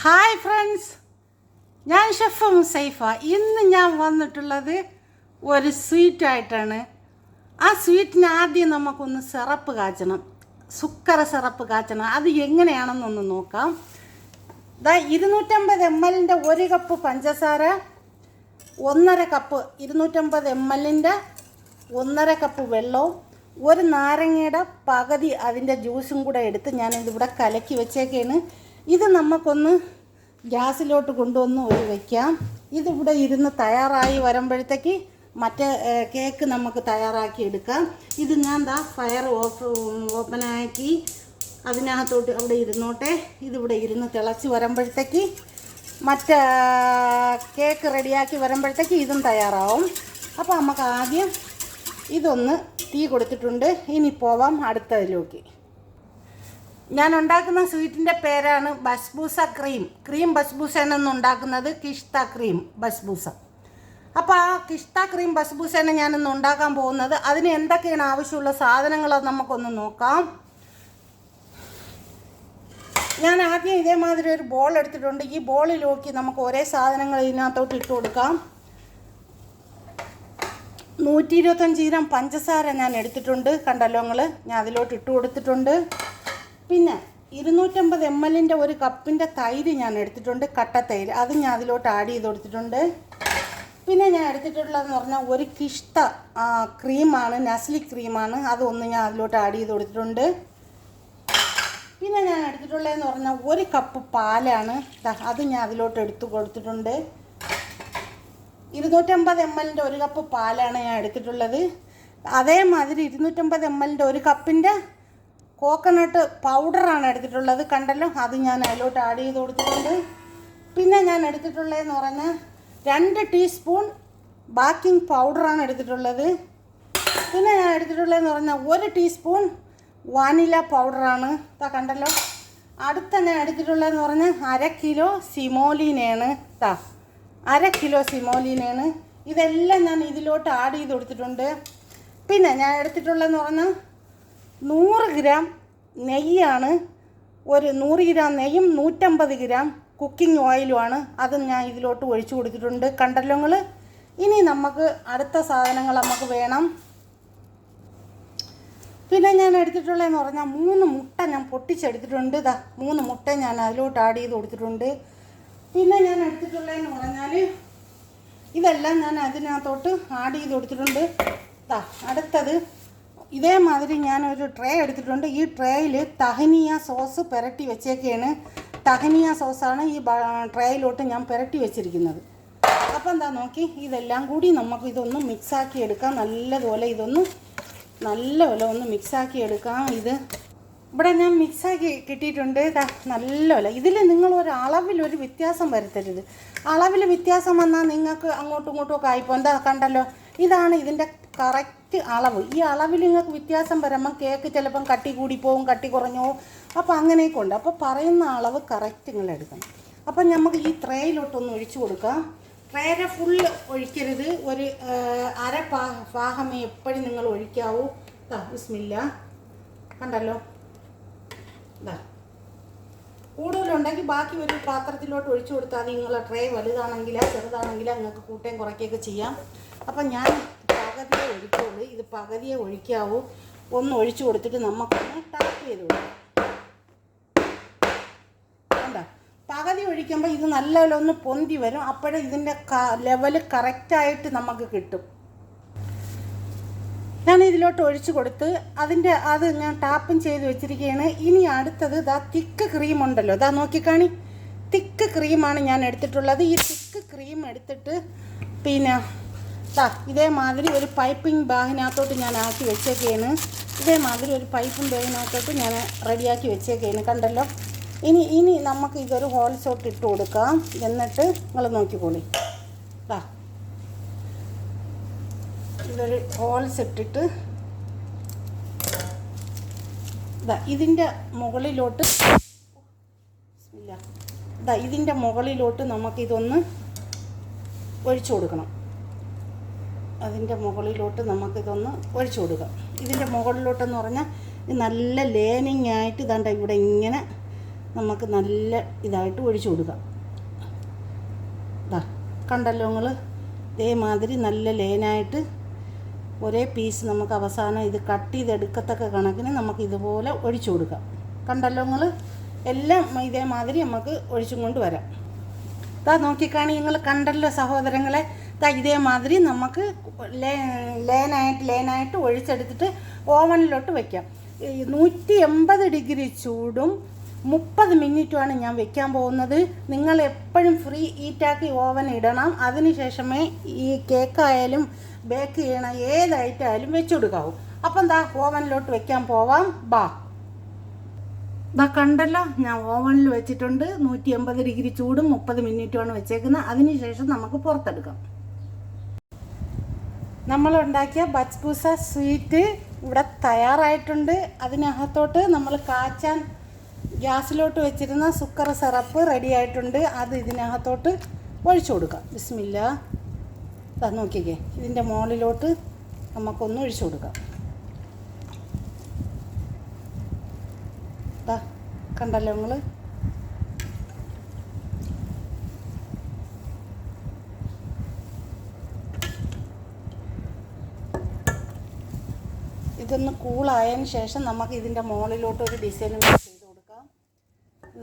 Hi friends, ഞാൻ chef മുസൈഫ. ഇന്ന് ഞാൻ വന്നിട്ടുള്ളത് ഒരു സ്വീറ്റായിട്ടാണ്. ആ സ്വീറ്റിന് ആദ്യം നമുക്കൊന്ന് സിറപ്പ് കാച്ചണം, സുക്കറ സിറപ്പ് കാച്ചണം. അത് എങ്ങനെയാണെന്നൊന്ന് നോക്കാം. 250 ml ഒരു കപ്പ് പഞ്ചസാര, 1.5 കപ്പ് 250 ml 1.5 കപ്പ് വെള്ളവും ഒരു നാരങ്ങയുടെ പകുതി അതിൻ്റെ ജ്യൂസും കൂടെ എടുത്ത് ഞാനിതിവിടെ കലക്കി വെച്ചേക്കാണ്. ഇത് നമുക്കൊന്ന് ഗ്യാസിലോട്ട് കൊണ്ടുവന്ന് വയ്ക്കാം. ഇതിവിടെ ഇരുന്ന് തയ്യാറായി വരുമ്പോഴത്തേക്ക് മറ്റേ കേക്ക് നമുക്ക് തയ്യാറാക്കി എടുക്കാം. ഇത് ഞാൻ ഫയർ ഓപ്പനാക്കി അതിനകത്തോട്ട് അവിടെ ഇരുന്നോട്ടെ. ഇതിവിടെ ഇരുന്ന് തിളച്ച് വരുമ്പോഴത്തേക്ക് മറ്റേ കേക്ക് റെഡിയാക്കി വരുമ്പോഴത്തേക്ക് ഇതും തയ്യാറാവും. അപ്പോൾ നമുക്ക് ആദ്യം ഇതൊന്ന് തീ കൊടുത്തിട്ടുണ്ട്. ഇനി പോവാം അടുത്തതിലേക്ക്. ഞാൻ ഉണ്ടാക്കുന്ന സ്വീറ്റിൻ്റെ പേരാണ് ബസ്ബൂസ ക്രീം ബസ്ബൂസയാണ് ഉണ്ടാക്കുന്നത്, കിഷ്ത ക്രീം ബസ്ബൂസ. അപ്പോൾ ആ കിഷ്ത ക്രീം ബസ്ബൂസയാണ് ഞാനിന്ന് ഉണ്ടാക്കാൻ പോകുന്നത്. അതിന് എന്തൊക്കെയാണ് ആവശ്യമുള്ള സാധനങ്ങൾ നമുക്കൊന്ന് നോക്കാം. ഞാൻ ആദ്യം ഇതേമാതിരി ഒരു ബോൾ എടുത്തിട്ടുണ്ട്. ഈ ബോളിലേക്ക് നമുക്ക് ഒരേ സാധനങ്ങൾ ഇതിനകത്തോട്ട് ഇട്ട് കൊടുക്കാം. 125 ഗ്രാം പഞ്ചസാര ഞാൻ എടുത്തിട്ടുണ്ട്, കണ്ടല്ലോ നിങ്ങൾ. ഞാൻ അതിലോട്ട് ഇട്ട് കൊടുത്തിട്ടുണ്ട്. പിന്നെ 250 ml ഒരു കപ്പിൻ്റെ തൈര് ഞാൻ എടുത്തിട്ടുണ്ട്, കട്ട തൈര്. അത് ഞാൻ അതിലോട്ട് ആഡ് ചെയ്ത് കൊടുത്തിട്ടുണ്ട്. പിന്നെ ഞാൻ എടുത്തിട്ടുള്ളതെന്ന് പറഞ്ഞാൽ ഒരു കിഷ്ത ക്രീമാണ്, നസ്ലി ക്രീമാണ്. അതൊന്ന് ഞാൻ അതിലോട്ട് ആഡ് ചെയ്ത് കൊടുത്തിട്ടുണ്ട്. പിന്നെ ഞാൻ എടുത്തിട്ടുള്ളതെന്ന് പറഞ്ഞാൽ ഒരു കപ്പ് പാലാണ്, അത് ഞാൻ അതിലോട്ട് എടുത്ത് കൊടുത്തിട്ടുണ്ട്. 250 ml ഒരു കപ്പ് പാലാണ് ഞാൻ എടുത്തിട്ടുള്ളത്. അതേമാതിരി 250 ml ഒരു കപ്പിൻ്റെ കോക്കനട്ട് പൗഡറാണ് എടുത്തിട്ടുള്ളത്, കണ്ടല്ലോ. അത് ഞാൻ അതിലോട്ട് ആഡ് ചെയ്ത് കൊടുത്തിട്ടുണ്ട്. പിന്നെ ഞാൻ എടുത്തിട്ടുള്ളതെന്ന് പറഞ്ഞാൽ 2 ടീസ്പൂൺ ബേക്കിംഗ് പൗഡറാണ് എടുത്തിട്ടുള്ളത്. പിന്നെ ഞാൻ എടുത്തിട്ടുള്ളതെന്ന് പറഞ്ഞാൽ 1 ടീസ്പൂൺ വാനില പൗഡറാണ്, കണ്ടല്ലോ. അടുത്ത ഞാൻ എടുത്തിട്ടുള്ളതെന്ന് പറഞ്ഞാൽ 1/2 കിലോ സിമോലിനയാണ്, 1/2 കിലോ സിമോലിനയാണ്. ഇതെല്ലാം ഞാൻ ഇതിലോട്ട് ആഡ് ചെയ്ത് കൊടുത്തിട്ടുണ്ട്. പിന്നെ ഞാൻ എടുത്തിട്ടുള്ളതെന്ന് പറഞ്ഞാൽ 100 ഗ്രാം നെയ്യാണ്. ഒരു 100 ഗ്രാം നെയ്യും 150 ഗ്രാം കുക്കിംഗ് ഓയിലുമാണ്. അത് ഞാൻ ഇതിലോട്ട് ഒഴിച്ചു കൊടുത്തിട്ടുണ്ട്, കണ്ടല്ലോ നിങ്ങൾ. ഇനി നമുക്ക് അടുത്ത സാധനങ്ങൾ നമുക്ക് വേണം. പിന്നെ ഞാൻ എടുത്തിട്ടുള്ളതെന്ന് പറഞ്ഞാൽ 3 മുട്ട ഞാൻ പൊട്ടിച്ചെടുത്തിട്ടുണ്ട്. 3 മുട്ട ഞാൻ അതിലോട്ട് ആഡ് ചെയ്ത് കൊടുത്തിട്ടുണ്ട്. പിന്നെ ഞാൻ എടുത്തിട്ടുള്ളതെന്ന് പറഞ്ഞാൽ ഇതെല്ലാം ഞാൻ അതിനകത്തോട്ട് ആഡ് ചെയ്ത് കൊടുത്തിട്ടുണ്ട്. അടുത്തത് ഇതേമാതിരി ഞാനൊരു ട്രേ എടുത്തിട്ടുണ്ട്. ഈ ട്രേയിൽ തഹനിയ സോസ് പുരട്ടി വെച്ചേക്കാണ്. തഹനിയ സോസാണ് ഈ ട്രേയിലോട്ട് ഞാൻ പുരട്ടി വെച്ചിരിക്കുന്നത്. അപ്പോൾ എന്താ നോക്കി, ഇതെല്ലാം കൂടി നമുക്ക് ഇതൊന്ന് മിക്സാക്കി എടുക്കാം. നല്ലപോലെ ഒന്ന് മിക്സാക്കി എടുക്കാം. ഇത് ഇവിടെ ഞാൻ മിക്സാക്കി കിട്ടിയിട്ടുണ്ട്. നല്ലപോലെ ഇതിൽ നിങ്ങളൊരു അളവിലൊരു വ്യത്യാസം വരുത്തരുത്. അളവിൽ വ്യത്യാസം വന്നാൽ നിങ്ങൾക്ക് അങ്ങോട്ടും ഇങ്ങോട്ടും ഒക്കെ ആയിപ്പോൾ കണ്ടല്ലോ. ഇതാണ് ഇതിൻ്റെ കറക്റ്റ് അളവ്. ഈ അളവിൽ നിങ്ങൾക്ക് വ്യത്യാസം വരുമ്പം കേക്ക് ചിലപ്പം കട്ടി കൂടിപ്പോവും, കട്ടി കുറഞ്ഞു പോവും. അപ്പോൾ അങ്ങനെയൊക്കെ ഉണ്ട്. അപ്പോൾ പറയുന്ന അളവ് കറക്റ്റ് നിങ്ങൾ എടുക്കണം. അപ്പം നമുക്ക് ഈ ട്രേയിലോട്ടൊന്ന് ഒഴിച്ചു കൊടുക്കാം. ട്രേരെ ഫുള്ള് ഒഴിക്കരുത്, ഒരു അര ഭാഗമേ എപ്പോഴും നിങ്ങൾ ഒഴിക്കാവൂ. ബിസ്മില്ല, കണ്ടല്ലോ. കൂടുതലുണ്ടെങ്കിൽ ബാക്കി ഒരു പാത്രത്തിലോട്ട് ഒഴിച്ചു കൊടുത്താൽ മതി. നിങ്ങളെ ട്രേ വലുതാണെങ്കിലോ ചെറുതാണെങ്കിലോ നിങ്ങൾക്ക് കൂട്ടുകയും കുറയ്ക്കുകയൊക്കെ ചെയ്യാം. അപ്പം ഞാൻ പകുതിയെ ഒഴിക്കുള്ളൂ, ഇത് പകുതിയെ ഒഴിക്കാവൂ. ഒന്ന് ഒഴിച്ചു കൊടുത്തിട്ട് നമുക്കൊന്ന് ടാപ്പ് ചെയ്ത് കൊടുക്കാം. കണ്ടോ, പകുതി ഒഴിക്കുമ്പോൾ ഇത് നല്ലപോലെ ഒന്ന് പൊന്തി വരും. അപ്പോഴേ ഇതിൻ്റെ ലെവല് കറക്റ്റായിട്ട് നമുക്ക് കിട്ടും. ഞാൻ ഇതിലോട്ട് ഒഴിച്ചു കൊടുത്ത് അത് ഞാൻ ടാപ്പും ചെയ്ത് വെച്ചിരിക്കുകയാണ്. ഇനി അടുത്തത് തിക്ക് ക്രീം ഉണ്ടല്ലോ, നോക്കിക്കാണി. തിക്ക് ക്രീമാണ് ഞാൻ എടുത്തിട്ടുള്ളത്. ഈ തിക്ക് ക്രീം എടുത്തിട്ട് പിന്നെ ഇതേമാതിരി ഒരു പൈപ്പിംഗ് ബാഗിനകത്തോട്ട് ഞാൻ ആക്കി വെച്ചേക്കാണ്. ഇതേമാതിരി ഒരു പൈപ്പിംഗ് ബാഗിനകത്തോട്ട് ഞാൻ റെഡിയാക്കി വെച്ചേക്കാണ്, കണ്ടല്ലോ. ഇനി നമുക്ക് ഇതൊരു ഹോൾസോട്ട് ഇട്ട് കൊടുക്കാം. എന്നിട്ട് നിങ്ങൾ നോക്കിക്കോളി. ഇതൊരു ഹോൾസ് ഇട്ടിട്ട് ഇതിൻ്റെ മുകളിലോട്ട് നമുക്കിതൊന്ന് ഒഴിച്ചു കൊടുക്കണം. ഇതിൻ്റെ മുകളിലോട്ടെന്ന് പറഞ്ഞാൽ നല്ല ലേനിങ് ആയിട്ട് ഇവിടെ ഇങ്ങനെ നമുക്ക് നല്ല ഇതായിട്ട് ഒഴിച്ചു കൊടുക്കാം. കണ്ടല്ലോ നിങ്ങൾ, ഇതേമാതിരി നല്ല ലേനായിട്ട് ഒരേ പീസ് നമുക്ക് അവസാനം ഇത് കട്ട് ചെയ്തെടുക്കത്തക്ക കണക്കിന് നമുക്ക് ഇതുപോലെ ഒഴിച്ചു കൊടുക്കാം. കണ്ടല്ലോ നിങ്ങൾ, എല്ലാം ഇതേമാതിരി നമുക്ക് ഒഴിച്ചും കൊണ്ട് വരാം. നോക്കിക്കാണി നിങ്ങൾ, കണ്ടല്ലോ സഹോദരങ്ങളെ. ഇതേമാതിരി നമുക്ക് ലേനായിട്ട് ഒഴിച്ചെടുത്തിട്ട് ഓവനിലോട്ട് വയ്ക്കാം. 180 ഡിഗ്രി ചൂടും 30 മിനിറ്റുമാണ് ഞാൻ വെക്കാൻ പോകുന്നത്. നിങ്ങൾ എപ്പോഴും ഫ്രീ ഹീറ്റാക്കി ഓവൻ ഇടണം. അതിനുശേഷമേ ഈ കേക്കായാലും ബേക്ക് ചെയ്യണ ഏത് ഐറ്റമായാലും വെച്ചു കൊടുക്കാവൂ. അപ്പം ഓവനിലോട്ട് വെക്കാൻ പോവാം. കണ്ടല്ലോ, ഞാൻ ഓവനിൽ വെച്ചിട്ടുണ്ട്. 180 ഡിഗ്രി ചൂടും 30 മിനിറ്റുമാണ് വെച്ചേക്കുന്നത്. അതിനുശേഷം നമുക്ക് പുറത്തെടുക്കാം. നമ്മളുണ്ടാക്കിയ ബച്ച്പൂസ സ്വീറ്റ് ഇവിടെ തയ്യാറായിട്ടുണ്ട്. അതിനകത്തോട്ട് നമ്മൾ കാച്ചാൻ ഗ്യാസിലോട്ട് വെച്ചിരുന്ന സുക്കർ സിറപ്പ് റെഡി ആയിട്ടുണ്ട്. അത് ഇതിനകത്തോട്ട് ഒഴിച്ചു കൊടുക്കാം. ബിസ്മില്ല. നോക്കിക്കേ, ഇതിൻ്റെ മുകളിലോട്ട് നമുക്കൊന്ന് ഒഴിച്ചു കൊടുക്കാം. കണ്ടല്ലോ നിങ്ങൾ, ഇതൊന്ന് കൂളായതിന് ശേഷം നമുക്ക് ഇതിൻ്റെ മുകളിലോട്ട് ഒരു ഡിസൈനും ചെയ്ത് കൊടുക്കാം.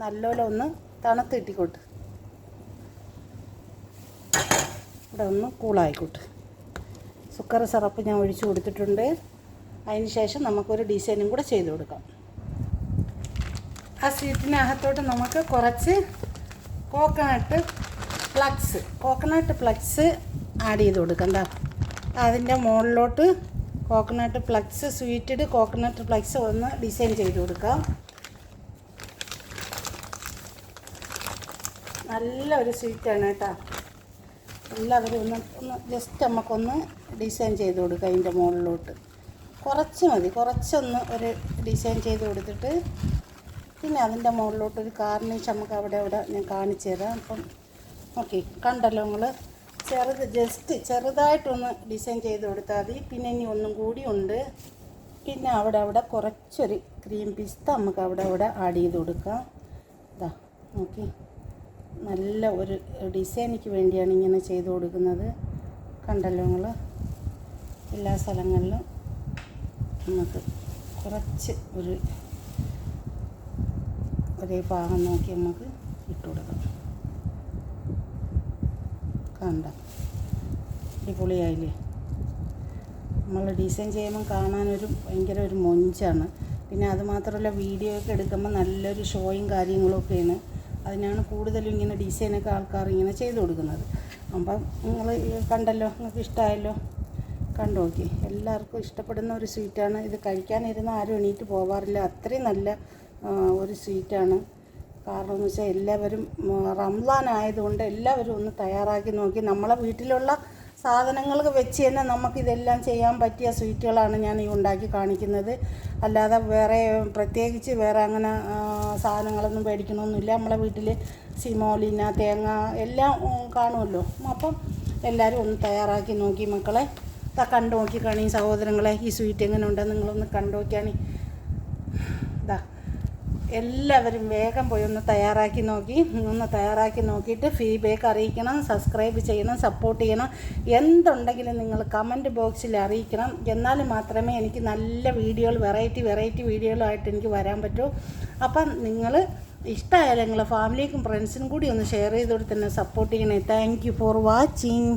നല്ലോണം ഒന്ന് തണുത്തിട്ടിക്കോട്ട്, ഇവിടെ ഒന്ന് കൂളായിക്കോട്ട്. സുക്കർ സിറപ്പ് ഞാൻ ഒഴിച്ചു കൊടുത്തിട്ടുണ്ട്. അതിന് ശേഷം നമുക്കൊരു ഡിസൈനും കൂടെ ചെയ്ത് കൊടുക്കാം. ആ സ്വീറ്റിനകത്തോട്ട് നമുക്ക് കുറച്ച് കോക്കനട്ട് ഫ്ലക്സ് ആഡ് ചെയ്ത് കൊടുക്കണ്ട. അതിൻ്റെ മുകളിലോട്ട് കോക്കനട്ട് ഫ്ലക്സ്, സ്വീറ്റഡ് കോക്കനട്ട് ഫ്ലക്സ് ഒന്ന് ഡിസൈൻ ചെയ്ത് കൊടുക്കാം. നല്ലൊരു സ്വീറ്റാണ് കേട്ടോ. എല്ലാവരും ഒന്ന് ജസ്റ്റ് നമുക്കൊന്ന് ഡിസൈൻ ചെയ്ത് കൊടുക്കാം. അതിൻ്റെ മുകളിലോട്ട് കുറച്ച് മതി, കുറച്ചൊന്ന് ഒരു ഡിസൈൻ ചെയ്ത് കൊടുത്തിട്ട് പിന്നെ അതിൻ്റെ മുകളിലോട്ടൊരു കാർണിഷ് നമുക്ക് അവിടെ ഞാൻ കാണിച്ചു തരാം. അപ്പം ഓക്കെ, കണ്ടല്ലോ നിങ്ങൾ, ജസ്റ്റ് ചെറുതായിട്ടൊന്ന് ഡിസൈൻ ചെയ്ത് കൊടുത്താൽ മതി. പിന്നെ ഇനി ഒന്നും കൂടി ഉണ്ട്. പിന്നെ അവിടെ കുറച്ചൊരു ക്രീം പിസ്ത നമുക്ക് അവിടെ ആഡ് ചെയ്ത് കൊടുക്കാം. നോക്കി, നല്ല ഒരു ഡിസൈനിക്ക് വേണ്ടിയാണ് ഇങ്ങനെ ചെയ്ത് കൊടുക്കുന്നത്. കണ്ടല്ലോ നിങ്ങൾ, എല്ലാ സ്ഥലങ്ങളിലും നമുക്ക് കുറച്ച് ഒരേ പാകം നോക്കി നമുക്ക് ഇട്ട് കൊടുക്കാം. കണ്ട അടിപൊളിയായില്ലേ? നമ്മൾ ഡിസൈൻ ചെയ്യുമ്പോൾ കാണാനൊരു ഭയങ്കര ഒരു മൊഞ്ചാണ്. പിന്നെ അതുമാത്രമല്ല, വീഡിയോ ഒക്കെ എടുക്കുമ്പോൾ നല്ലൊരു ഷോയും കാര്യങ്ങളൊക്കെയാണ്. അതിനാണ് കൂടുതലും ഇങ്ങനെ ഡിസൈനൊക്കെ ആൾക്കാർ ഇങ്ങനെ ചെയ്ത് കൊടുക്കുന്നത്. അപ്പം നിങ്ങൾ കണ്ടല്ലോ, നിങ്ങൾക്ക് ഇഷ്ടമായല്ലോ? കണ്ടു നോക്കി, എല്ലാവർക്കും ഇഷ്ടപ്പെടുന്ന ഒരു സ്വീറ്റാണ് ഇത്. കഴിക്കാനിരുന്ന് ആരും എണീറ്റ് പോകാറില്ല, അത്രയും നല്ല ഒരു സ്വീറ്റാണ്. കാരണം എന്ന് വെച്ചാൽ എല്ലാവരും റംസാൻ ആയതുകൊണ്ട് എല്ലാവരും ഒന്ന് തയ്യാറാക്കി നോക്കി. നമ്മളെ വീട്ടിലുള്ള സാധനങ്ങൾ വെച്ച് തന്നെ നമുക്കിതെല്ലാം ചെയ്യാൻ പറ്റിയ സ്വീറ്റുകളാണ് ഞാൻ ഈ ഉണ്ടാക്കി കാണിക്കുന്നത്. അല്ലാതെ പ്രത്യേകിച്ച് വേറെ അങ്ങനെ സാധനങ്ങളൊന്നും മേടിക്കണമെന്നില്ല. നമ്മളെ വീട്ടിൽ സിമോലിന, തേങ്ങ എല്ലാം കാണുമല്ലോ. അപ്പം എല്ലാവരും ഒന്ന് തയ്യാറാക്കി നോക്കി മക്കളെ. കണ്ടു നോക്കി കാണി സഹോദരങ്ങളെ, ഈ സ്വീറ്റ് എങ്ങനെ ഉണ്ടെന്ന് നിങ്ങളൊന്ന് കണ്ടു നോക്കിയാണ്. എല്ലാവരും വേഗം പോയി ഒന്ന് തയ്യാറാക്കി നോക്കിയിട്ട് ഫീഡ്ബാക്ക് അറിയിക്കണം. സബ്സ്ക്രൈബ് ചെയ്യണം, സപ്പോർട്ട് ചെയ്യണം. എന്തുണ്ടെങ്കിലും നിങ്ങൾ കമൻറ്റ് ബോക്സിൽ അറിയിക്കണം. എന്നാൽ മാത്രമേ എനിക്ക് നല്ല വീഡിയോകൾ, വെറൈറ്റി വീഡിയോകളായിട്ട് എനിക്ക് വരാൻ പറ്റൂ. അപ്പം നിങ്ങൾ ഇഷ്ടമായാലും നിങ്ങളെ ഫാമിലിക്കും ഫ്രണ്ട്സിനും കൂടി ഒന്ന് ഷെയർ ചെയ്തുകൊണ്ട് തന്നെ സപ്പോർട്ട് ചെയ്യണേ. Thank you for watching.